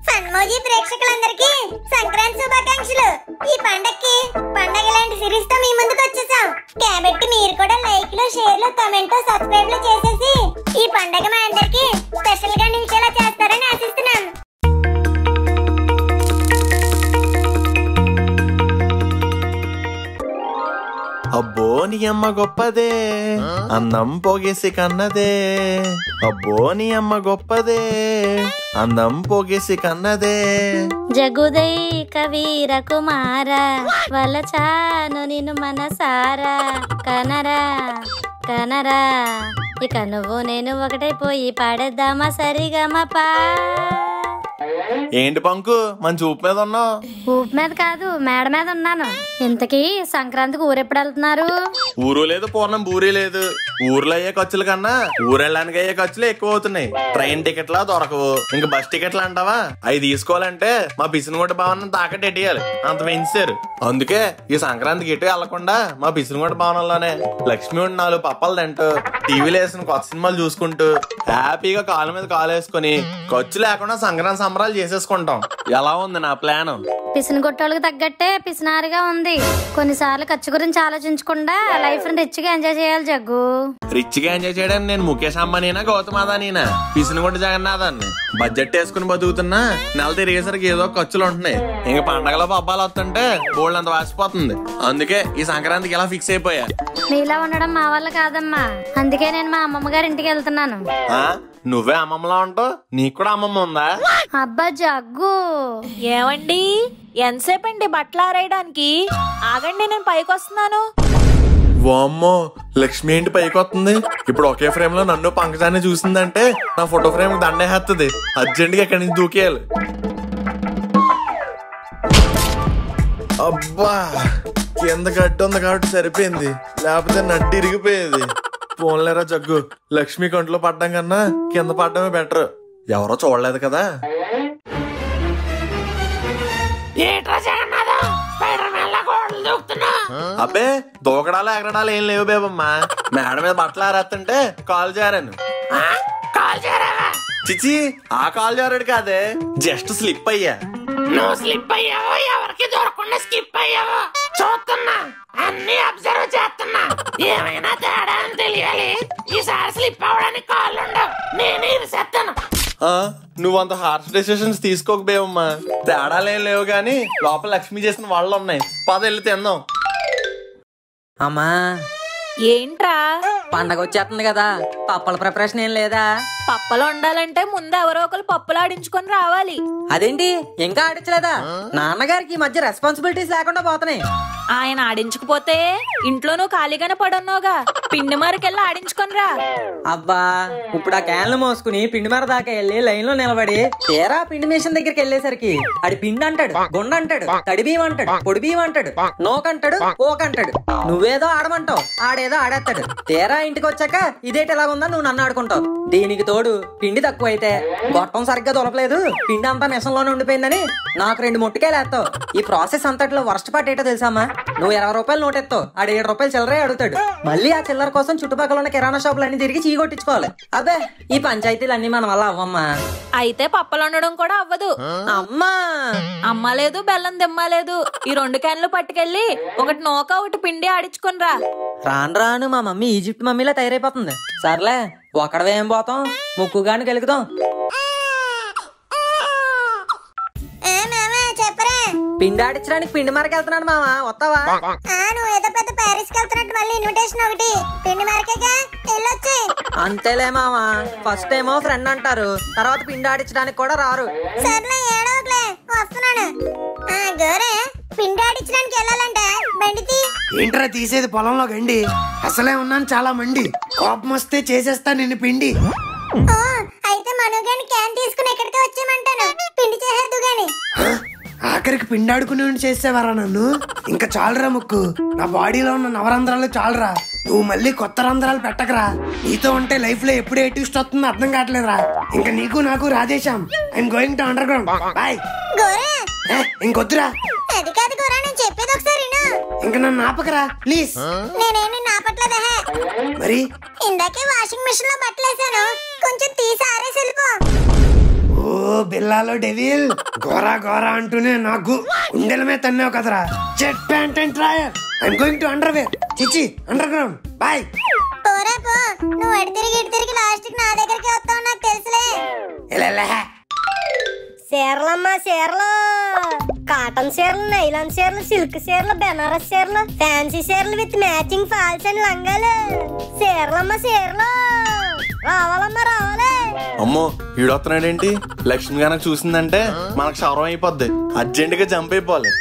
Funmoji ప్రేక్షకులందరికీ సంక్రాంతి శుభాకాంక్షలు. ఈ పండగ లాంటి సిరీస్ తో మీ ముందుకు వచ్చేసాం కాబట్టి మీరు కూడా లైక్లు, షేర్లు, కామెంట్లు, సబ్స్క్రైబ్లు చేసేసి ఈ పండగ మా అందరికి స్పెషల్ గా నిలిచేలా చేస్తారని ఆశిస్తున్నాం. అబ్బో నీ అమ్మ గొప్పదే, అందం పోగేసి కన్నదే. అబ్బో నీ అమ్మ గొప్పదే, అందం పోగేసి కన్నదే. జగుదై కవీర కుమార వలచాను నిన్ను మనసారా. కనరా కనరా ఇక నువ్వు నేను ఒకటైపోయి పాడేద్దామా సరిగమపా. ఏంటి పంకు మంచి ఊపు మీద ఉన్నావు? ఊపు మీద కాదు, మేడ మీద ఉన్నాను. ఇంతకీ సంక్రాంతికి ఊరెప్పుడు వెళ్తున్నారు? ఊరు లేదు, పూర్ణం బూరి లేదు. ఊర్లో అయ్యే ఖర్చుల కన్నా ఊరెళ్ళడానికి అయ్యే ఖర్చులు ఎక్కువ అవుతున్నాయి. ట్రైన్ టికెట్లా దొరకవు, ఇంకా బస్ టికెట్లు అంటావా? అవి తీసుకోవాలంటే మా పిసినగొడ్డ భవనం తాకట్టు ఎట్టియాలి, అంత పెంచారు. అందుకే ఈ సంక్రాంతికి ఎటు వెళ్లకుండా మా పిసినగొడ్డ భవనంలోనే లక్ష్మి ఉండి 4 పప్పలు తింటూ, టీవీలో వేసిన కొత్త సినిమాలు చూసుకుంటూ, హ్యాపీగా కాలు మీద కాలు వేసుకుని ఖర్చు లేకుండా సంక్రాంతి సంబరాలు చేసేసుకుంటాం. ఎలా ఉంది నా ప్లాన్? పిసిని కొట్టోళ్ళకి తగ్గట్టే పిసినారిగా ఉంది. కొన్నిసార్లు ఖర్చు గురించి ఆలోచించకుండా లైఫ్ ని రిచ్ గా ఎంజాయ్ చేయాలి జగ్గు. రిచ్ గా ఎంజాయ్ చేయడానికి నేను ముఖేష్ అంబానీనా, గౌతమ్ అదానీనా, పిసినగొడ్డ జగన్నాథాన్ని బడ్జెట్ వేసుకుని బతుకుతున్నా నెల తిరిగేసరికి ఏదో ఖర్చులు ఉంటున్నాయి. ఇంక పండగలో పబ్బాలు వస్తుంటే బోల్డ్ అంత వాసిపోతుంది. అందుకే ఈ సంక్రాంతికి ఇలా ఫిక్స్ అయిపోయా. నీలా ఉండడం మా వల్ల కాదమ్మా, అందుకే నేను మా అమ్మమ్మ గారి ఇంటికి వెళ్తున్నాను. నువ్వే అమ్మమ్మలా ఉంటావు, నీకు కూడా అమ్మమ్మ ఉందా? అబ్బా జగ్గు, ఏమండి ఎంతసేపు అండి బట్టలు ఆరేయడానికి? ఆగండి, నేను పైకి వస్తున్నాను. వామ్మో, లక్ష్మి ఏంటి పైకి వస్తుంది? ఇప్పుడు ఒకే ఫ్రేమ్ లో నన్ను పంకజాన్ని చూసిందంటే నా ఫోటో ఫ్రేమ్ దండేస్తుంది. అర్జెంట్ గా ఇక్కడి నుంచి దూకేయాలి. అబ్బా, కింద గడ్డి ఉంది కాబట్టి సరిపోయింది, లేకపోతే నడ్డి ఇరిగిపోయేది. పోన్లేరా జగ్గు, లక్ష్మి కంట్లో పడ్డం కన్నా కింద పడ్డమే బెటర్. ఎవరో చూడలేదు కదా. అబ్బే దూకడాలు ఎగరడాలు ఏం లేవు బేబమ్మా. మేడ మీద బట్టలు ఆరేస్తుంటే కాలు జారాను. చిచి, ఆ కాలు జారాడు కాదే, జస్ట్ స్లిప్ అయ్యా. నువ్వు స్లిప్ అయ్యావో ఎవరికి దొరకకుండా స్కిప్ అయ్యావో చూస్తున్నా, అన్ని అబ్జర్వ్ చేస్తున్నా. ఏమైనా తేడా అని తెలియాలి. ఈసారి స్లిప్ అవడానికి కాళ్ళు ఉండవు, నేనే ఇరిసేస్తాను. నువ్వంత హార్ష్ డెసిషన్స్ తీసుకోక బేవమ్మా. తేడాలేం లేవు గాని లోపల లక్ష్మి చేసిన వాళ్ళు ఉన్నాయి. పద వెళ్ళి తిందాం. అమ్మా ఏంట్రా? పండగ వచ్చేస్తుంది కదా, పప్పల ప్రిపరేషన్ ఏం లేదా? పప్పలు వండాలంటే ముందు ఎవరో ఒకరు పప్పులు ఆడించుకొని రావాలి. అదేంటి ఇంకా ఆడించలేదా? నాన్నగారికి ఈ మధ్య రెస్పాన్సిబిలిటీస్ లేకుండా పోతున్నాయి. ఆయన ఆడించకపోతే ఇంట్లో నువ్వు ఖాళీగానే పడున్నావుగా, పిండి మరకెళ్ళి ఆడించుకొని రా. అబ్బా, ఇప్పుడు ఆ క్యాన్లు మోసుకుని పిండి మర దాకా వెళ్ళి లైన్ లో నిలబడి తీరా పిండి మిషన్ దగ్గరికి వెళ్ళేసరికి ఆడి పిండి అంటాడు, గుండ అంటాడు, తడి బియ్యం అంటాడు, పొడి బియ్యం అంటాడు, నోకంటాడు, ఓకంటాడు. నువ్వేదో ఆడమంటావు, ఆడేదో ఆడేస్తాడు. తీరా ఇంటికి వచ్చాక ఇదేటి ఎలా ఉందా నువ్వు నన్ను ఆడుకుంటావు. దీనికి తోడు పిండి తక్కువ అయితే గొట్టం సరిగ్గా దొరకలేదు, పిండి అంతా మిషన్ లోనే ఉండిపోయిందని నాకు 2 మొట్టికాయలు వేస్తావు. ఈ ప్రాసెస్ అంతట్లో వర్స్ట్ పార్ట్ ఏంటో తెలుసామా? నువ్వు 20 రూపాయలు నోట్ ఎత్తావు, ఆడు 7 రూపాయలు చిల్లరే అడుగుతాడు. మళ్ళీ ఆ చిల్లర కోసం చుట్టుపక్కల ఉన్న కిరాణా షాపులు అన్ని తిరిగి చీగొట్టించుకోవాలి. అబ్బే, ఈ పంచాయతీలు అన్ని మన వల్ల అవ్వమ్మా. అయితే పప్పలు వండడం కూడా అవ్వదు. అమ్మా, అమ్మ లేదు, బెల్లం దిమ్మ లేదు. ఈ 2 క్యాన్లు పట్టుకెళ్ళి ఒకటి నోక ఒకటి పిండి ఆడించుకొని రా. రాను రాను మా మమ్మీ ఈజిప్ట్ మమ్మీలా తయారైపోతుంది. సర్లే, ఒక్కడవే ఏం పోతాం, ముక్కుగాని గెలుగుదాం. పిండి ఆడించడానికి పిండి మరకి వెళ్తున్నాడు మామ, వస్తావా? నువ్వు ఏదో పెద్ద ప్యారిస్ కి వెళ్తున్నట్టు మళ్ళీ ఇన్విటేషన్ ఒకటి. పిండి మరకేగా వెళ్ళొచ్చి. అంతేలే మామ, ఫస్ట్ ఏమో ఫ్రెండ్ అంటారు, తర్వాత పిండి ఆడించడానికి కూడా రారు. సర్లే ఏడవకులే, వస్తున్నాను. గోరే, పిండి ఆడించడానికి వెళ్ళాలంటే బండితి. ఏంట్రా తీసేది పొలంలో గండి? అసలే ఉన్నాను చాలా మండి, కోపం వస్తే చేసేస్తా నిన్ను పిండి. అయితే మనోగాని క్యాన్ తీసుకుని ఎక్కడికి వచ్చేయమంటాను, పిండి చేసేద్దు గాని. ఆఖరికి పిండి ఆడుకునే చేసేవారా నన్ను? ఇంకా చాలరా ముక్కు, నా బాడీలో ఉన్న నవరంధ్రాలు చాలరా. నువ్వు మళ్ళీ కొత్త రంధ్రాలు పెట్టకరా. నీతో ఉంటే లైఫ్ లో ఎప్పుడు ఏ ట్విస్ట్ వస్తుందో అర్థం కావట్లేదురా. ఇంకా నీకు నాకు Radheshyam. I'm going to underground. Bye. ఇంకొద్దురా. అది కాదు గోరా, నేను చెప్పేది ఒకసారి ఇంకా నన్ను ఆపకరా ప్లీజ్. నేనేమి నాపట్లేదా? మరి ఇందాకే వాషింగ్ మిషన్ లో బట్టలు వేసాను, కొంచెం తీసి ఆరేసి వెళ్ళిపో. ఓ బిల్లాలో డెవిల్ గోరా గోరా అంటూనే నాకు గుండెల మీద తన్నావు కదరా. Jet pant and Trier. I'm going to underwear. చిచి అండర్ గ్రౌండ్. బాయ్. పోరా పో, నువ్వు అడి తిరిగి లాస్ట్ కి నా దగ్గరికి వస్తావు నాకు తెలుసులే. చీరలమ్మా చీరలు, కాటన్ చీరలు, నైలాన్ చీరలు, సిల్క్ చీరలు, బెనారస్ చీరలు, ఫ్యాన్సీ చీరలు విత్ మ్యాచింగ్ ఫాల్స్ అండ్ లంగాలు. చీరలమ్మా చీరలు, రావాలమ్మా రావాలి. అమ్మో ఈడొస్తున్నాడేంటి? లక్ష్మి గనక చూసిందంటే మనకు క్షవరం అయిపోద్ది. అర్జెంట్ గా జంప్ అయిపోవాలి.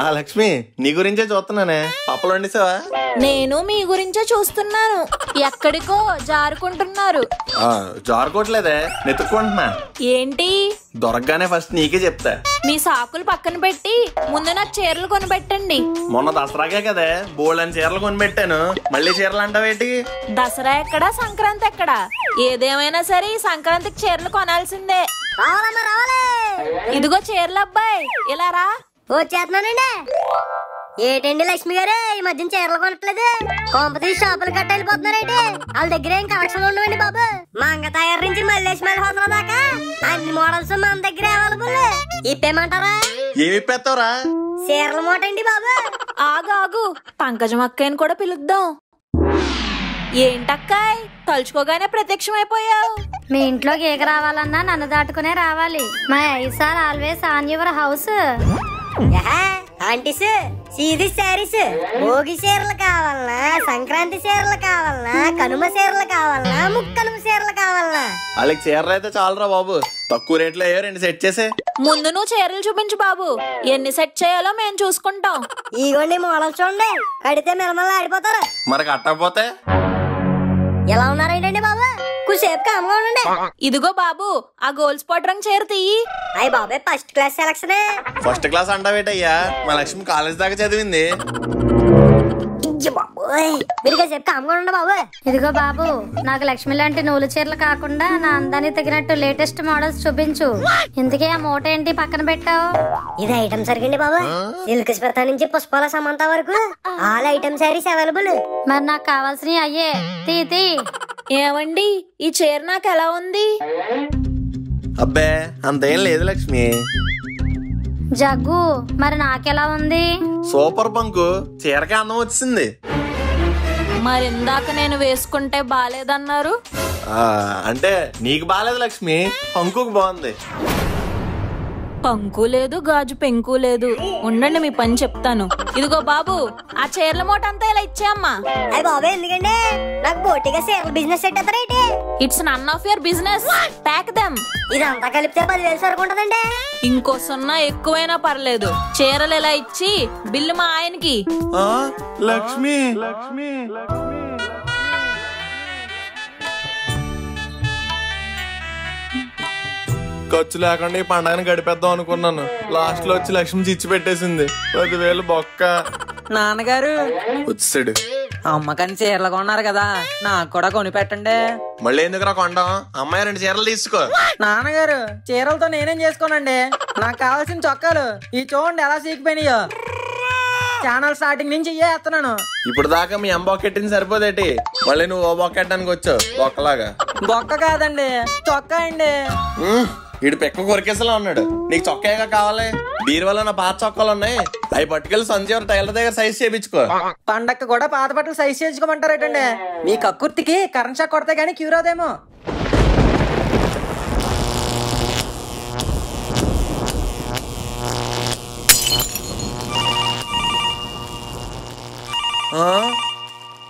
ఆ లక్ష్మి, నీ గురించే చూస్తున్నానే. పప్పలు వండిసావా? నేను మీ గురించే చూస్తున్నాను. ఎక్కడికో జారుకుంటున్నారు. జారుకోవట్లేదే, నెతుక్కుంటున్నా. ఏంటి? దొరకగానే ఫస్ట్ నీకే చెప్తా. మీ సాకులు పక్కన పెట్టి ముందు నాకు చీరలు కొనిపెట్టండి. మొన్న దసరాకే కదే బోల్డని చీరలు కొనిపెట్టాను. మళ్ళీ చీరలు అంటావేటి? దసరా ఎక్కడా, సంక్రాంతి ఎక్కడా? ఏదేమైనా సరే ఈ సంక్రాంతికి చీరలు కొనాల్సిందే. రావాలమ్మా రావాలి. ఇదిగో చీరలు అబ్బాయి, ఇలా రా. వచ్చేస్తున్నానండి. ఏటండి లక్ష్మి గారు, ఈ మధ్యన చీరలు కొనట్లేదు? కొంపతీసి షాపులు కట్ట వెళ్ళిపోతున్నారేంటి? వాళ్ళ దగ్గర ఏం కలెక్షన్ ఉండవండి బాబు. మంగ తయారు నుంచి మల్లేష్ మల్ హోసల దాకా అన్ని మోడల్స్ మన దగ్గర అవైలబుల్. ఇప్పేమంటారా? ఏమి ఇప్పేస్తావురా? చీరల మూట అండి బాబు. ఆగు ఆగు, పంకజం అక్కయ్యని కూడా పిలుద్దాం. ఏంటక్కాయ్, తలుచుకోగానే ప్రత్యక్షమైపోయావు. మీ ఇంట్లోకి ఏక రావాలన్నా నన్ను దాటుకునే రావాలి. My eyes are always on your house. Aunties, సీది శారీస్, భోగి చీరలు కావాలనా, సంక్రాంతి చీరలు కావాలనా, కనుమ చీరలు కావాలనా, ముక్కనుమ చీరలు కావాలనా? వాళ్ళకి చీరలు అయితే చాలరా బాబు. తక్కువ రేట్లో అయ్యో 2 సెట్ చేసే. ముందు నువ్వు చీరలు చూపించు బాబు. ఎన్ని సెట్ చేయాలో మేము చూసుకుంటాం. ఇగోండి మోడల్ చూడండి, కడితే మెలమల ఆడిపోతారు. మరి కట్టకపోతే ఎలా ఉన్నారేంటండి బాబు? కుసేపు కామ్గా ఉండండి. ఇదిగో బాబు, ఆ గోల్డ్ స్పాట్ రంగు చీర తీయి. అయ్యి బాబాయ్, first class selection. First class అంటావేటయ్యా? మా లక్ష్మి కాలేజ్ దాకా చదివింది. మీరు కాసేపు కామ్గా ఉండండి బాబు. ఇదిగో బాబు, నాకు లక్ష్మి లాంటి నూలు చీరలు కాకుండా నా అందానికి తగినట్టు లేటెస్ట్ మోడల్స్ చూపించు. ఇందుకే ఆ మూట ఏంటి పక్కన పెట్టావు? ఇది ఐటమ్ సరిగండి బాబు. సిల్క్ స్పర్ధ నుంచి పుష్పాల సమంత వరకు ఆల్ ఐటమ్ సారీస్ అవైలబుల్. మరి నాకు కావాల్సినవి అయ్యే. తీ. ఏమండి, ఈ చీర నాకు ఎలా ఉంది? అబ్బే అంతేం లేదు లక్ష్మి. జగ్గు, మరి నాకెలా ఉంది? సూపర్ బంకు, చీరకే అందం వచ్చింది. మరి ఇందాక నేను వేసుకుంటే బాలేదన్నారు. అంటే నీకు బాలేదు లక్ష్మి, పంకుకు బాగుంది. పంకు లేదు, గాజు పెంకు లేదు. ఉండండి, మీ పని చెప్తాను. ఇదిగో బాబు, ఆ చీరల మూట అంతా ఇలా ఇచ్చేయమ్మా. అయ్యి బాబాయ్, ఎందుకండి? నాకు బోటిగా చీరల బిజినెస్ సెట్ అవుతారేంటి? It's none of your business. Pack them. ఇదంతా కలిపితే 10,000 వరకు ఉంటదండి. ఇంకో 0 ఎక్కువైనా పర్లేదు. చీరలు ఇలా ఇచ్చి బిల్లు మా ఆయనకి. లక్ష్మి ఖర్చు లేకుండా ఈ పండగని గడిపేద్దాం అనుకున్నాను. లాస్ట్ లో వచ్చి లక్ష్మి చిచ్చి పెట్టేసింది. 10,000 బొక్క. నాన్నగారు వచ్చాడు. అమ్మకని చీరలు కొన్నారు కదా, నాకు కూడా కొని పెట్టండి. మళ్ళీ ఎందుకురా కొండం? అమ్మాయి 2 చీరలు తీసుకో. నాన్నగారు, చీరలతో నేనేం చేసుకోనండి. నాకు కావాల్సిన చొక్కాలు ఈ చూడండి ఎలా సీకిపోయినాయో. ఛానల్ స్టార్టింగ్ నుంచి ఇస్తున్నాను. ఇప్పుడు దాకా మీ అమ్మ బొక్కెట్టింది సరిపోదేటి? మళ్ళీ నువ్వు ఓ బొక్కెట్టడానికి వచ్చావు బొక్కలాగా. బొక్క కాదండి, చొక్కా అండి. వీడు పెక్క కొరికేసలా ఉన్నాడు. నీకు చొక్కాగా కావాలి? బీరువాలో నా పాత చొక్కాలు ఉన్నాయి, అవి పట్టుకెళ్ళి సంజీవ టైలర్ దగ్గర సైజ్ చేయించుకో. పండక్కి కూడా పాత బట్టలు సైజ్ చేయించుకోమంటారేటండి? మీ కక్కుర్తికి కరెంట్ షాక్ కొడితే గానీ క్యూర్ అవుదేమో.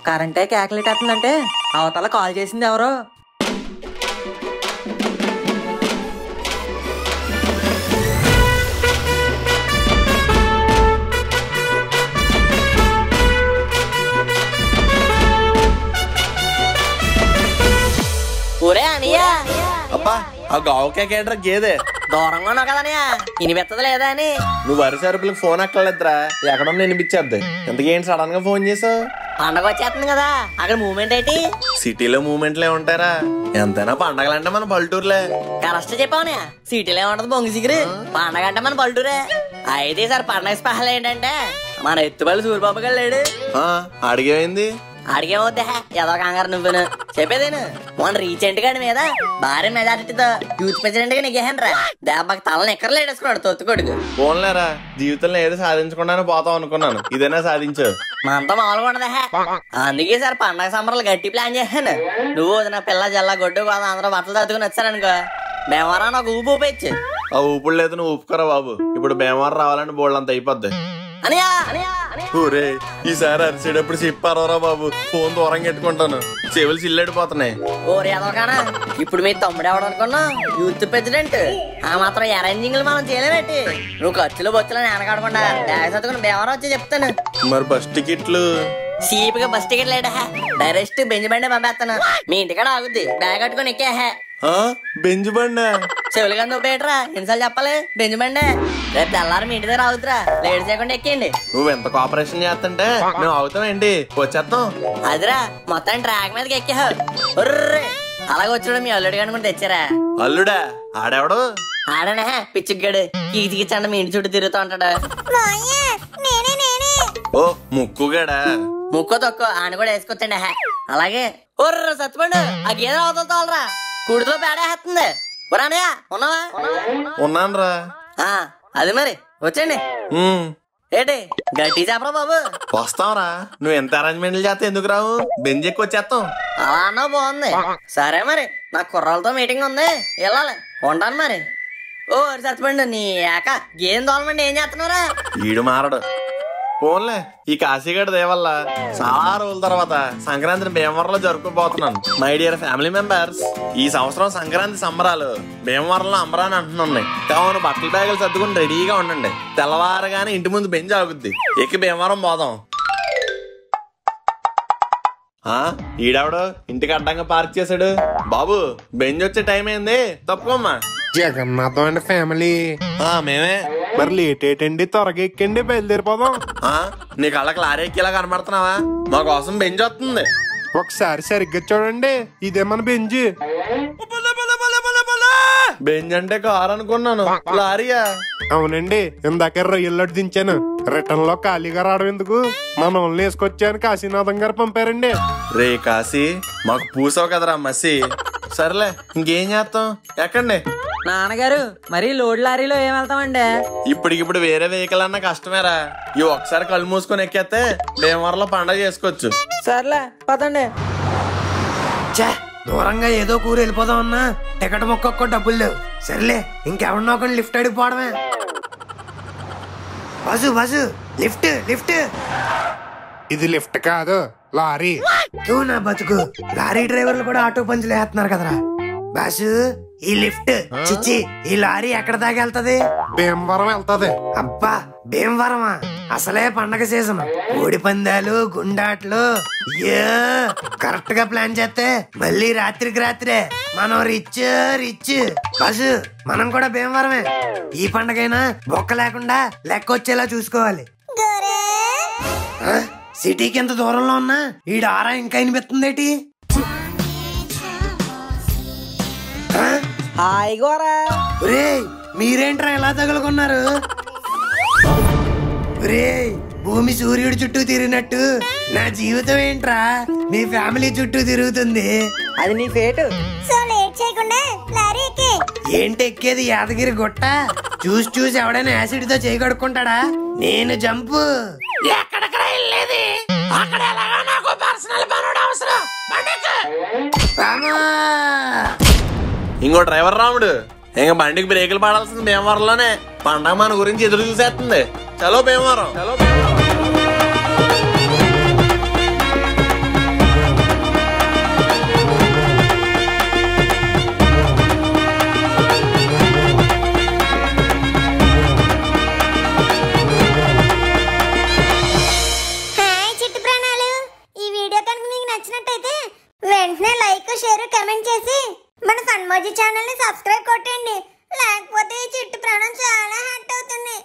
కరెంటే క్యాకులేట్ అవుతుందంటే అవతల కాల్ చేసింది ఎవరో. ఒరే అనియా, అబ్బా ఆ గావుకే కేటర్ గేదే దూరంగా ఉన్నావు కదనియా, వినిపిత్తది లేదా అని. నువ్వు వరి సరుపులకు ఫోన్ ఎక్కలేదురా, ఎక్కడన్నా వినిపించేద్ది. ఎంతకేంటి సడన్ గా ఫోన్ చేసావు? పండగ వచ్చేస్తుంది కదా, అక్కడ మూమెంట్ ఏంటి? సిటీలో మూమెంట్లే ఉంటారా? ఎంతైనా పండగలంటే మన పల్లెటూరులే. కరెక్ట్ చెప్పావునే, సిటీలో ఏమంటది బొంగి సిగిరి, పండగ అంటే మన పల్లెటూరే. అయితే సార్ పండగ స్పెషల్ ఏంటంటే మన ఎత్తుబడి సూర్యబాబు గారు లేడు. అడిగేమైంది? అడిగేమవుద్దా ఏదో కంగారు నువ్వును చెప్పేదేను మొన్న రీసెంట్ గా మీద భారీ మెజారిటీతో యూత్ ప్రెసిడెంట్ గా నెగ్గేహన్ రా దెబ్బకి తలని ఎక్కడ లేడేసుకున్నాడు తొత్తుకొడుకు. పోన్లేరా జీవితంలో ఏదో సాధించకుండానే పోతాం అనుకున్నాను, ఇదైనా సాధించావు. మనతో మామూలుగా ఉండదా. అందుకే సార్ పండగ సంబరాలు గట్టి ప్లాన్ చేశాను. నువ్వు నా పిల్ల జల్ల గొడ్డు కాదు అందరూ బట్టలు తట్టుకుని వచ్చారనుకో భీమవరం నాకు ఊపు ఊపేచ్చు. ఆ ఊపుడు లేదు, నువ్వు ఊపుకోరా బాబు. ఇప్పుడు భీమవరం రావాలని బోల్డ్ అంత అయిపోద్ది. అనియా ఊరే ఈసారి అరిచేటప్పుడు చెప్పారా బాబు, ఫోన్ దూరం పెట్టుకుంటాను, చెవులు చిల్లడిపోతున్నాయి. ఓరే అదొకనా ఇప్పుడు మీ తమ్ముడు ఎవడు అనుకున్నా యూత్ ప్రెసిడెంట్. ఆ మాత్రం అరేంజింగ్లు మనం చేయలేనట్టి. నువ్వు ఖర్చులు బొచ్చులు వెనకాడకుండా బ్యాగ్ చదువుకుని భీమవరం వచ్చి చెప్తాను. మరి బస్ టికెట్లు సీపుగా బస్ టికెట్ లేడా డైరెక్ట్ బెంజ్ బండి పంపేస్తాను. మీ ఇంటికాడ ఆగుద్ది బ్యాగ్ కట్టుకుని ఎక్కే. బెంజ్ బండి చెవులు కానీ ఉపయోగరా ఎన్నిసార్లు చెప్పాలి బెంజ్ బండి. రేపు తెల్లారి మీ ఇంటి దగ్గర ఆగుతురా లేట్ చేయకుండా ఎక్కండి. నువ్వు ఎంత కోఆపరేషన్ చేస్తుంటే మేము అవుతామేంటి, వచ్చేస్తాం. అదిరా మొత్తం ట్రాక్ మీదకి ఎక్కావు. అలాగే వచ్చాడు మీ అల్లుడు కానీ కూడా తెచ్చారా. అల్లుడా ఆడెవడు? ఆడనే పిచ్చిగాడు కీచికిచ్చండి మీ ఇంటి చుట్టూ తిరుగుతూ ఉంటాడు. ఓ ముక్కుగాడా? ముక్కు తొక్కు ఆయన కూడా వేసుకొచ్చండి. అలాగే ఓర్ర సత్తుపండు ఆ గేదె అవతల తోలరా కుడితో పేడేస్తుంది. ఒరానయ్య ఉన్నావా? ఉన్నాను రా. అది మరి వచ్చండి. ఏంటి గట్టి చెప్పరా బాబు. వస్తాంరా, నువ్వు ఎంత అరేంజ్మెంట్లు చేస్తే ఎందుకు రావు, బెంజ్ ఎక్కువ వచ్చేస్తాం. అలా అన్నా బాగుంది. సరే మరి నాకు కుర్రాలతో మీటింగ్ ఉంది వెళ్ళాలి, ఉంటాను మరి. ఓ సత్తుపండు నీ ఏక గేదె తోలమండి ఏం చేస్తున్నారా? ఈడు మారడు. పోన్లే ఈ కాశీగఢ దేవల్ల చాలా రోజుల తర్వాత సంక్రాంతిని భీమవరంలో జరుపుకోబోతున్నాను. మై డియర్ ఫ్యామిలీ మెంబర్స్, ఈ సంవత్సరం సంక్రాంతి సంబరాలు భీమవరంలో అంబరాని అంటున్నాయి. కావున బట్టల బ్యాగులు సర్దుకుని రెడీగా ఉండండి. తెల్లవారగానే ఇంటి ముందు బెంజ్ ఆగుద్ది, ఎక్కి భీమవరం పోదాం. ఈడావిడు ఇంటికి అడ్డంగా పార్క్ చేశాడు. బాబు బెంజ్ వచ్చే టైం అయింది, తప్పుకోమ్మా. జగన్నాథం అండి ఫ్యామిలీ. మేమే. మరి లేట్ ఏంటండి, త్వరగా ఎక్కండి బయలుదేరిపోదాం. నీ కళ్ళకి లారీ ఎక్కేలా కనబడుతున్నావా? మా కోసం బెంజ్ వస్తుంది. ఒకసారి సరిగ్గా చూడండి, ఇదే మన బెంజ్. బెంజ్ అంటే కారు అనుకున్నాను, లారీయా? అవునండి, ఇందాక రొయ్యల్లోటి దించాను. రిటర్న్ లో ఖాళీగా రావడం ఎందుకు, మన ఓన్లీ వేసుకొచ్చాను కాశీనాథం గారు పంపారండి. రే కాశీ, మాకు పూసావు కదరా మసి. సర్లే ఇంకేం చేస్తాం, ఎక్కండి. నాన్నగారు మరి లోడ్ లారీలో ఏం వెళ్తామండి? ఇప్పటికిప్పుడు వేరే వెహికల్ అన్నా కష్టమేరా. ఈ ఒకసారి కళ్ళు మూసుకొని ఎక్కేస్తే భీమవరంలో పండగ చేసుకోవచ్చు. సర్లే పదండి. దూరంగా ఏదో కూర వెళ్ళిపోదాం అన్నా టికెట్ మొక్క డబ్బులు లేవు. సర్లే ఇంకెవరినో ఒకటి లిఫ్ట్ అడిగిపోవడమే. Bus bus lift lift. ఇది లిఫ్ట్ కాదు లారీ. నా బతుకు, లారీ డ్రైవర్లు కూడా ఆటో పంచులు వేస్తున్నారు కదరా. బాసు ఈ లిఫ్ట్ చిచ్చి ఈ లారీ ఎక్కడ దాకా వెళ్తది? భీమవరం వెళ్తది. అబ్బా భీమవరమా? అసలే పండగ సీజన్, కోడి పందాలు గుండాట్లు. కరెక్ట్ గా ప్లాన్ చేస్తే మళ్ళీ రాత్రికి రాత్రే మనం రిచ్ రిచ్. బస్సు మనం కూడా భీమవరమే. ఈ పండగైనా బొక్క లేకుండా లెక్క వచ్చేలా చూసుకోవాలి. సిటీకి ఎంత దూరంలో ఉన్నా ఈడ ఆరా ఇంకా వినిపిస్తుందేటి? హాయిగోరా. మీరేంట్రా ఎలా తగులుకున్నారు? భూమి సూర్యుడి చుట్టూ తిరిగినట్టు నా జీవితం ఏంట్రా మీ ఫ్యామిలీ చుట్టూ తిరుగుతుంది. అది నీ ఫేటు. సో లేట్ చేయకుండా లారీ ఎక్కి. ఏంటి ఎక్కేది యాదగిరి గుట్ట? చూసి చూసి ఎవడైనా యాసిడ్ తో చేయి కడుక్కుంటాడా? నేను జంపు. ఎక్కడికి వెళ్ళేది? అక్కడ ఎలాగా నాకు పర్సనల్ పనుడు అవసరం. ఇంకో డ్రైవర్ రాముడు ఇంకా బండికి బ్రేకులు పడాల్సింది భీమవరంలోనే. పండగ మన గురించి ఎదురు చూసేస్తుంది. చలో భీమవరం, చలో భీమవరం. హాయ్ చిట్టు ప్రాణాలు, ఈ వీడియో కనుక మీకు నచ్చినట్టయితే వెంటనే లైక్ షేర్ కమెంట్ చేసి మన ఫన్మోజీ ఛానల్ ని సబ్స్క్రైబ్ కొట్టండి. లేకపోతే ఈ చిట్టు ప్రాణం చాలా హర్ట్ అవుతుంది.